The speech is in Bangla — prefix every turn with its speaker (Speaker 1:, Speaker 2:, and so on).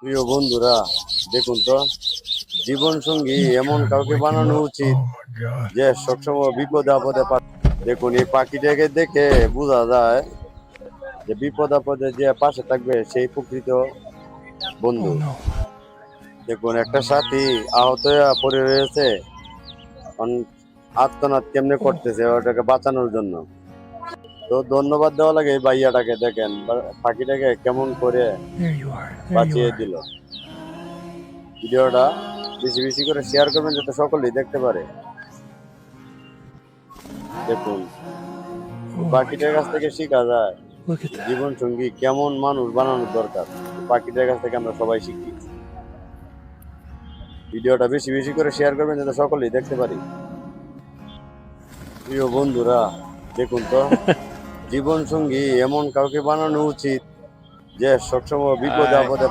Speaker 1: প্রিয় বন্ধুরা, দেখুন তো, জীবন সঙ্গী
Speaker 2: He's
Speaker 1: এমন
Speaker 2: trying to
Speaker 1: কাউকে
Speaker 2: wake him
Speaker 1: বানানো
Speaker 2: up.
Speaker 1: উচিত
Speaker 2: Oh my God.
Speaker 1: যে সবসময় বিপদে আপদে দেখুন, এই পাখিটাকে দেখে বোঝা যায় যে বিপদ আপদে যে পাশে থাকবে সেই প্রকৃত
Speaker 2: Oh
Speaker 1: বন্ধু।
Speaker 2: no.
Speaker 1: দেখুন, একটা সাথী আহত হয়ে পড়ে রয়েছে, এখন আত্মনাদ কেমনে
Speaker 2: Oh,
Speaker 1: করতেছে ওটাকে বাঁচানোর জন্য। তো ধন্যবাদ দেওয়া লাগে এই ভাইয়াটাকে, দেখেন পাখিটাকে কেমন করে
Speaker 2: there you are. There you
Speaker 1: বাঁচিয়ে
Speaker 2: are.
Speaker 1: দিল। ভিডিওটা বেশি বেশি করে শেয়ার করবেন যাতে সকলেই দেখতে পারে। দেখুন, এই
Speaker 2: Oh my
Speaker 1: পাখিটার কাছ থেকে
Speaker 2: God.
Speaker 1: শেখা যায়
Speaker 2: Look at that.
Speaker 1: জীবন সঙ্গী কেমন মানুষ বানানোর দরকার। এই পাখিটার কাছ থেকে আমরা সবাই শিখি। ভিডিওটা বেশি বেশি করে শেয়ার করবেন যাতে সকলেই দেখতে পারি। প্রিয় বন্ধুরা, দেখুন তো, জীবন সঙ্গী এমন কাউকে বানানো উচিত যে সবসময় বিপদে আপদে